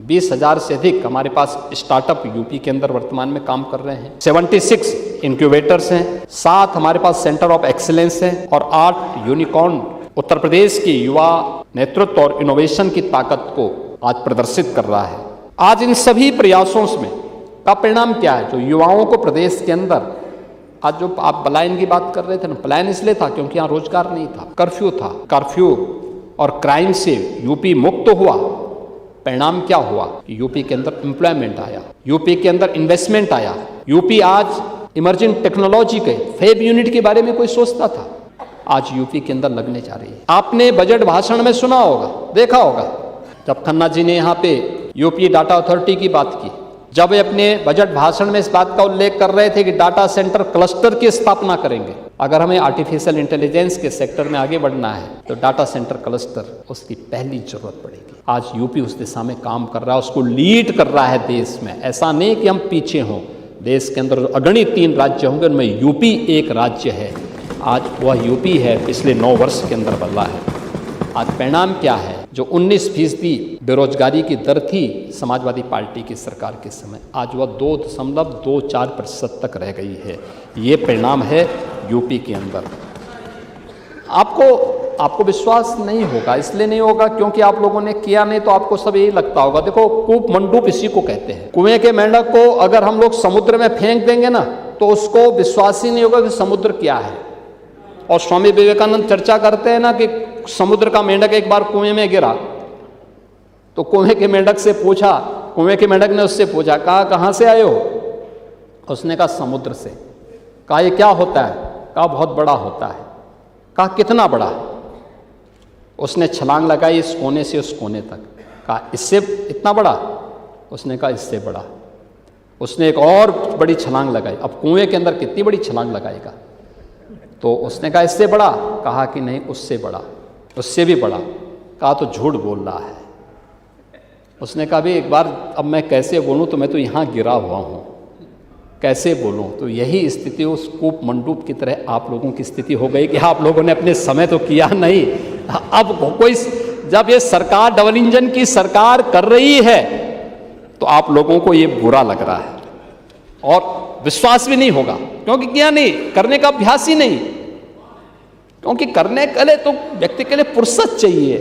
20,000 से अधिक हमारे पास स्टार्टअप यूपी के अंदर वर्तमान में काम कर रहे हैं। 76 इंक्यूबेटर्स हैं, 7 हमारे पास सेंटर ऑफ एक्सीलेंस हैं और 8 यूनिकॉर्न उत्तर प्रदेश की युवा नेतृत्व और इनोवेशन की ताकत को आज प्रदर्शित कर रहा है। आज इन सभी प्रयासों में का परिणाम क्या है? जो युवाओं को प्रदेश के अंदर, आज जो आप पलायन की बात कर रहे थे ना, पलायन इसलिए था क्योंकि यहाँ रोजगार नहीं था, कर्फ्यू था। कर्फ्यू और क्राइम से यूपी मुक्त हुआ। परिणाम क्या हुआ? यूपी के अंदर एम्प्लॉयमेंट आया, यूपी के अंदर इन्वेस्टमेंट आया। यूपी आज इमर्जिंग टेक्नोलॉजी के फेब यूनिट के बारे में कोई सोचता था, आज यूपी के अंदर लगने जा रही है। आपने बजट भाषण में सुना होगा, देखा होगा, जब खन्ना जी ने यहाँ पे यूपी डाटा अथॉरिटी की बात की, जब वे अपने बजट भाषण में इस बात का उल्लेख कर रहे थे कि डाटा सेंटर क्लस्टर की स्थापना करेंगे। अगर हमें आर्टिफिशियल इंटेलिजेंस के सेक्टर में आगे बढ़ना है तो डाटा सेंटर क्लस्टर उसकी पहली जरूरत पड़ेगी। आज यूपी उस दिशा में काम कर रहा है, उसको लीड कर रहा है देश में। ऐसा नहीं कि हम पीछे हों, देश के अंदर अगणित 3 राज्य होंगे, उनमें यूपी एक राज्य है। आज वह यूपी है, पिछले 9 वर्ष के अंदर बदला है। आज परिणाम क्या है? जो 19% बेरोजगारी की दर थी समाजवादी पार्टी की सरकार के समय, आज वह 2.24% तक रह गई है। ये परिणाम है यूपी के अंदर। आपको विश्वास नहीं होगा, इसलिए नहीं होगा क्योंकि आप लोगों ने किया नहीं, तो आपको सब यही लगता होगा। देखो, कूप मंडूप इसी को कहते हैं। कुएं के मेंढक को अगर हम लोग समुद्र में फेंक देंगे ना, तो उसको विश्वास ही नहीं होगा कि समुद्र क्या है। और स्वामी विवेकानंद चर्चा करते हैं ना कि समुद्र का मेंढक एक बार कुएं में गिरा, तो कुएं के मेंढक से पूछा, कुएं के मेंढक ने उससे पूछा, कहा कहाँ से आए हो? उसने कहा समुद्र से। कहा ये क्या होता है? कहा बहुत बड़ा होता है। कहा कितना बड़ा? उसने छलांग लगाई इस कोने से उस कोने तक। कहा इससे इतना बड़ा? उसने कहा इससे बड़ा। उसने एक और बड़ी छलांग लगाई। अब कुएं के अंदर कितनी बड़ी छलांग लगाएगा? तो उसने कहा इससे बड़ा? कहा कि नहीं उससे बड़ा, उससे भी बड़ा। कहा तो झूठ बोल रहा है। उसने कहा भी एक बार, अब मैं कैसे बोलूं, तो मैं तो यहाँ गिरा हुआ हूँ, कैसे बोलूं? तो यही स्थिति उस कूप मंडूप की तरह आप लोगों की स्थिति हो गई कि आप लोगों ने अपने समय तो किया नहीं। अब कोई, जब ये सरकार डबल इंजन की सरकार कर रही है तो आप लोगों को ये बुरा लग रहा है और विश्वास भी नहीं होगा, क्योंकि क्या नहीं, करने का अभ्यास ही नहीं। क्योंकि करने के लिए तो व्यक्ति के लिए फुर्सत चाहिए।